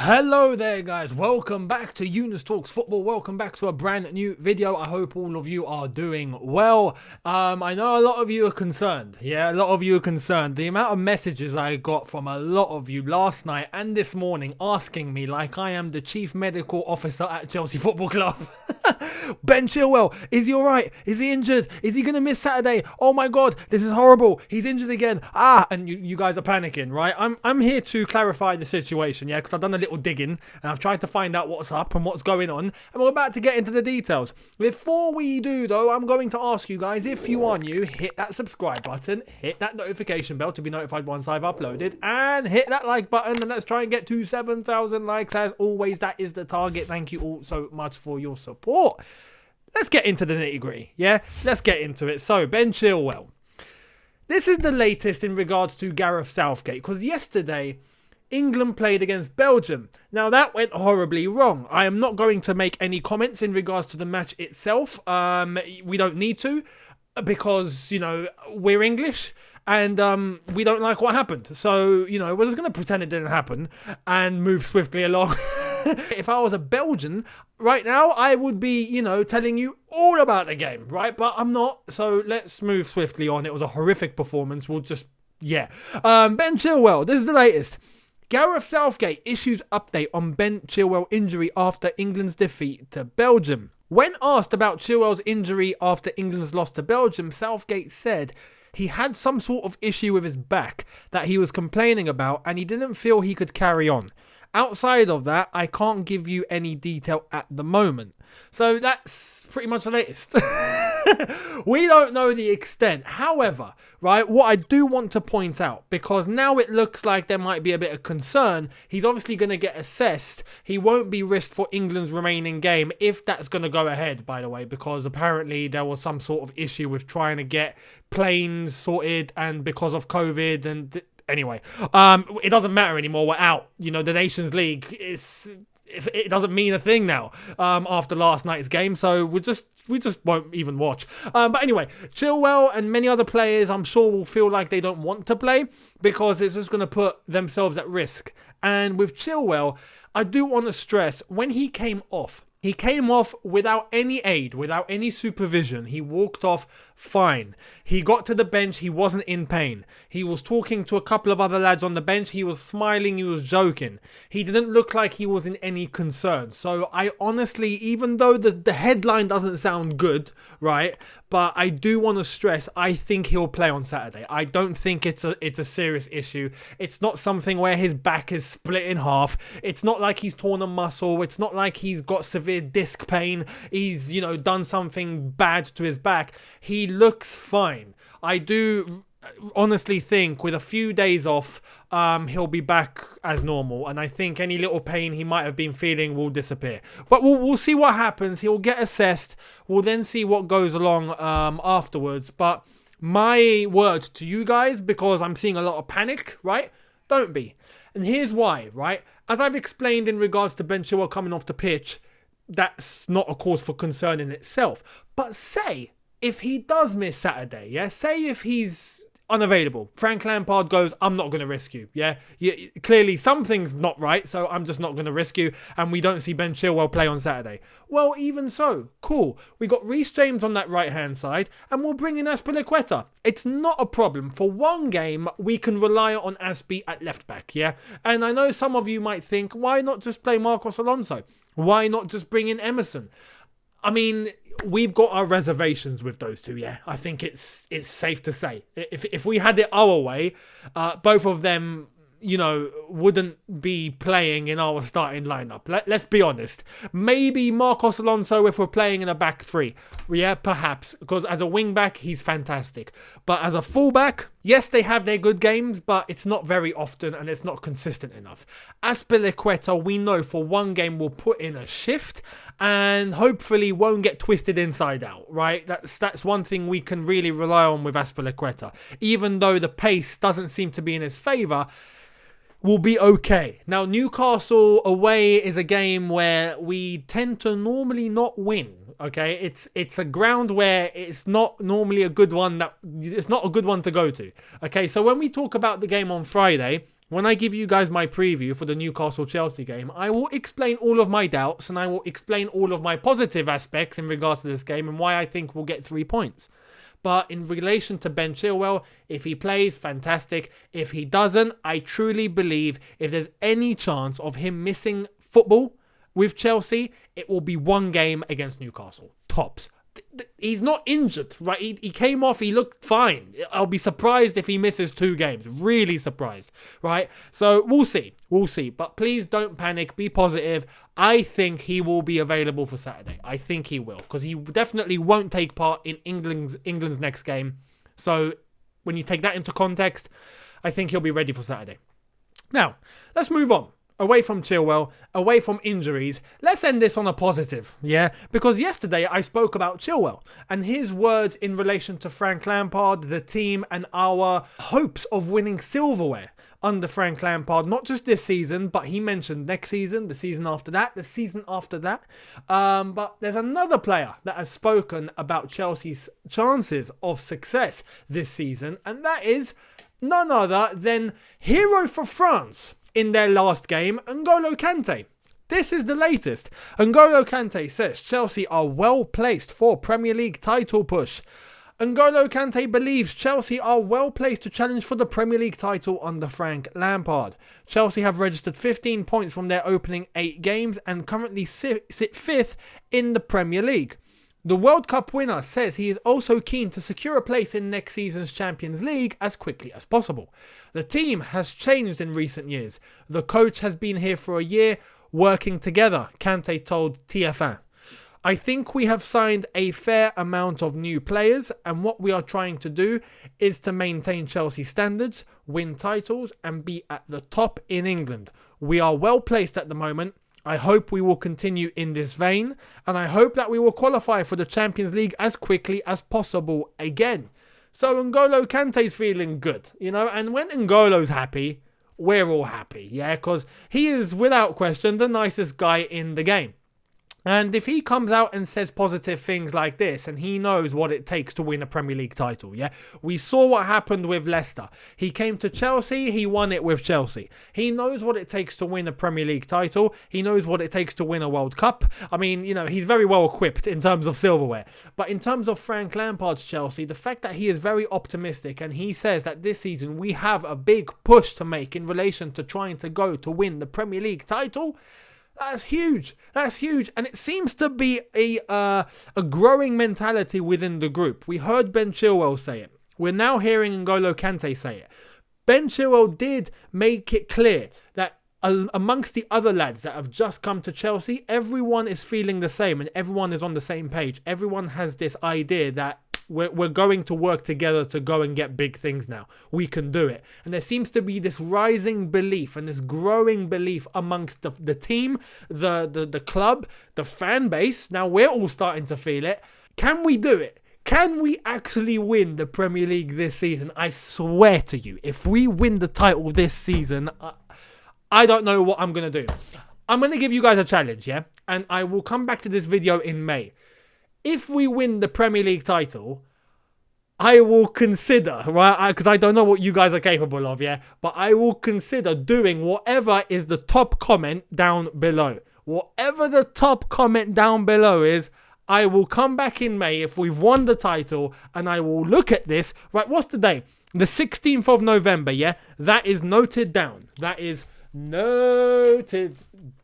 Hello there guys, welcome back to Younes Talks Football, welcome back to a brand new video. I hope all of you are doing well. I know a lot of you are concerned, a lot of you are concerned. The amount of messages I got from a lot of you last night and this morning asking me like I am the chief medical officer at Chelsea Football Club. Ben Chilwell, is he alright? Is he injured? Is he going to miss Saturday? Oh my god, this is horrible, he's injured again. And you guys are panicking, right? I'm here to clarify the situation, because I've done a little digging and I've tried to find out what's up and what's going on, and we're about to get into the details. Before we do though, I'm going to ask you guys, if you are new, hit that subscribe button, hit that notification bell to be notified once I've uploaded, and hit that like button, and let's try and get to 7,000 likes. As always, that is the target. Thank you all so much for your support. Let's get into the nitty-gritty, let's get into it. So Ben Chilwell, this is the latest in regards to Gareth Southgate, because yesterday England played against Belgium. Now that went horribly wrong. I am not going to make any comments in regards to the match itself. We don't need to, because, we're English and we don't like what happened. So, we're just going to pretend it didn't happen and move swiftly along. If I was a Belgian right now, I would be, telling you all about the game, right? But I'm not. So let's move swiftly on. It was a horrific performance. We'll just, Ben Chilwell, this is the latest. Gareth Southgate issues update on Ben Chilwell injury after England's defeat to Belgium. When asked about Chilwell's injury after England's loss to Belgium, Southgate said he had some sort of issue with his back that he was complaining about and he didn't feel he could carry on. Outside of that, I can't give you any detail at the moment. So that's pretty much the latest. We don't know the extent. However, right, what I do want to point out, because now it looks like there might be a bit of concern, he's obviously going to get assessed. He won't be risked for England's remaining game, if that's going to go ahead, by the way, because apparently there was some sort of issue with trying to get planes sorted, and because of COVID and... Anyway, it doesn't matter anymore. We're out. The Nations League it doesn't mean a thing now after last night's game. So we just won't even watch. But anyway, Chilwell and many other players, I'm sure, will feel like they don't want to play because it's just going to put themselves at risk. And with Chilwell, I do want to stress, when he came off without any aid, without any supervision. He walked off fine. He got to the bench. He wasn't in pain. He was talking to a couple of other lads on the bench. He was smiling. He was joking. He didn't look like he was in any concern. So I honestly, even though the headline doesn't sound good, right? But I do want to stress, I think he'll play on Saturday. I don't think it's a serious issue. It's not something where his back is split in half. It's not like he's torn a muscle. It's not like he's got severe disc pain. He's, done something bad to his back. He looks fine. I do honestly think with a few days off, he'll be back as normal, and I think any little pain he might have been feeling will disappear. But we'll see what happens. He'll get assessed. We'll then see what goes along afterwards. But my word to you guys, because I'm seeing a lot of panic, right? Don't be. And here's why, right? As I've explained in regards to Ben Chilwell coming off the pitch, that's not a cause for concern in itself. But say if he does miss Saturday, say if he's unavailable, Frank Lampard goes, I'm not going to risk you, clearly something's not right, so I'm just not going to risk you, and we don't see Ben Chilwell play on Saturday. Well, even so, cool. We got Reece James on that right-hand side, and we'll bring in Azpilicueta. It's not a problem. For one game, we can rely on Azpi at left-back, And I know some of you might think, why not just play Marcos Alonso? Why not just bring in Emerson? I mean, we've got our reservations with those two, I think it's safe to say. If we had it our way, both of them, wouldn't be playing in our starting lineup. Let's be honest. Maybe Marcos Alonso if we're playing in a back three. Perhaps. Because as a wing-back, he's fantastic. But as a full-back, yes, they have their good games, but it's not very often and it's not consistent enough. Azpilicueta, we know for one game will put in a shift and hopefully won't get twisted inside out, right? That's one thing we can really rely on with Azpilicueta. Even though the pace doesn't seem to be in his favour, will be okay. Now, Newcastle away is a game where we tend to normally not win. Okay, it's a ground where it's not normally a good one. It's not a good one to go to. Okay, so when we talk about the game on Friday, when I give you guys my preview for the Newcastle-Chelsea game, I will explain all of my doubts and I will explain all of my positive aspects in regards to this game and why I think we'll get 3 points. But in relation to Ben Chilwell, if he plays, fantastic. If he doesn't, I truly believe if there's any chance of him missing football with Chelsea, it will be one game against Newcastle. Tops. He's not injured, right? He came off, he looked fine. I'll be surprised if he misses 2 games. Really surprised, right? So we'll see. We'll see. But please don't panic. Be positive. I think he will be available for Saturday. I think he will. Because he definitely won't take part in England's next game. So when you take that into context, I think he'll be ready for Saturday. Now, let's move on. Away from Chilwell, away from injuries, let's end this on a positive, yeah? Because yesterday I spoke about Chilwell and his words in relation to Frank Lampard, the team, and our hopes of winning silverware under Frank Lampard, not just this season, but he mentioned next season, the season after that, the season after that. But there's another player that has spoken about Chelsea's chances of success this season, and that is none other than hero for France in their last game, N'Golo Kante. This is the latest. N'Golo Kante says Chelsea are well placed for Premier League title push. N'Golo Kante believes Chelsea are well placed to challenge for the Premier League title under Frank Lampard. Chelsea have registered 15 points from their opening 8 games and currently sit 5th in the Premier League. The World Cup winner says he is also keen to secure a place in next season's Champions League as quickly as possible. The team has changed in recent years. The coach has been here for a year, working together, Kante told TF1. I think we have signed a fair amount of new players, and what we are trying to do is to maintain Chelsea standards, win titles, and be at the top in England. We are well placed at the moment. I hope we will continue in this vein, and I hope that we will qualify for the Champions League as quickly as possible again. So N'Golo Kante's feeling good, you know, and when N'Golo's happy, we're all happy, yeah, because he is without question the nicest guy in the game. And if he comes out and says positive things like this, and he knows what it takes to win a Premier League title, yeah? We saw what happened with Leicester. He came to Chelsea, he won it with Chelsea. He knows what it takes to win a Premier League title. He knows what it takes to win a World Cup. I mean, you know, he's very well equipped in terms of silverware. But in terms of Frank Lampard's Chelsea, the fact that he is very optimistic and he says that this season we have a big push to make in relation to trying to go to win the Premier League title, that's huge. That's huge. And it seems to be a growing mentality within the group. We heard Ben Chilwell say it. We're now hearing N'Golo Kante say it. Ben Chilwell did make it clear that amongst the other lads that have just come to Chelsea, everyone is feeling the same and everyone is on the same page. Everyone has this idea that we're going to work together to go and get big things now. We can do it. And there seems to be this rising belief and this growing belief amongst the team, the club, the fan base. Now we're all starting to feel it. Can we do it? Can we actually win the Premier League this season? I swear to you, if we win the title this season, I don't know what I'm going to do. I'm going to give you guys a challenge, yeah? And I will come back to this video in May. If we win the Premier League title, I will consider, right, because I don't know what you guys are capable of, yeah, but I will consider doing whatever is the top comment down below. Whatever the top comment down below is, I will come back in May if we've won the title and I will look at this. Right, what's the day? The 16th of November, yeah? That is noted down. That is noted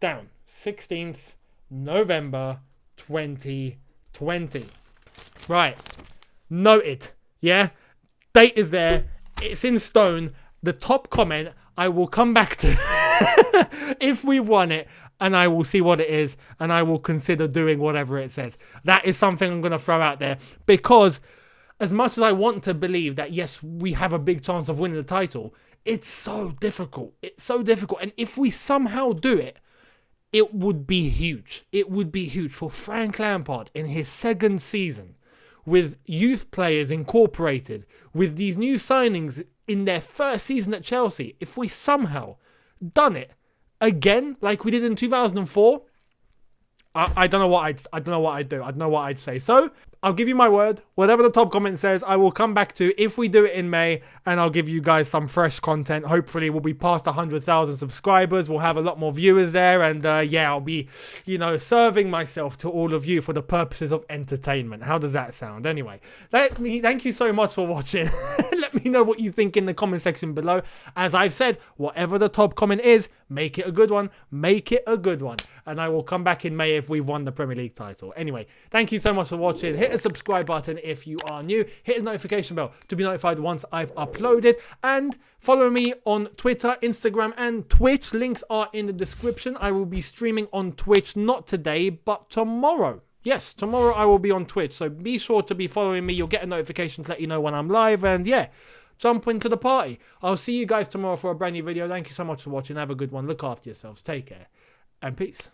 down. 16th November 2020. Right, noted, yeah, date is there, it's in stone. The top comment I will come back to if we've won it, and I will see what it is and I will consider doing whatever it says. That is something I'm going to throw out there, because as much as I want to believe that yes, we have a big chance of winning the title, it's so difficult. And if we somehow do it, it would be huge. It would be huge for Frank Lampard in his second season, with youth players incorporated, with these new signings in their first season at Chelsea. If we somehow done it again, like we did in 2004, I don't know what I'd do. I don't know what I'd say. So I'll give you my word. Whatever the top comment says, I will come back to if we do it in May, and I'll give you guys some fresh content. Hopefully, we'll be past 100,000 subscribers. We'll have a lot more viewers there, and yeah, I'll be, serving myself to all of you for the purposes of entertainment. How does that sound? Anyway, thank you so much for watching. Let me know what you think in the comment section below. As I've said, whatever the top comment is, make it a good one. Make it a good one. And I will come back in May if we've won the Premier League title. Anyway, thank you so much for watching. Hit the subscribe button if you are new. Hit the notification bell to be notified once I've uploaded. And follow me on Twitter, Instagram, and Twitch. Links are in the description. I will be streaming on Twitch, not today, but tomorrow. Yes, tomorrow I will be on Twitch. So be sure to be following me. You'll get a notification to let you know when I'm live. And yeah, jump into the party. I'll see you guys tomorrow for a brand new video. Thank you so much for watching. Have a good one. Look after yourselves. Take care. And peace.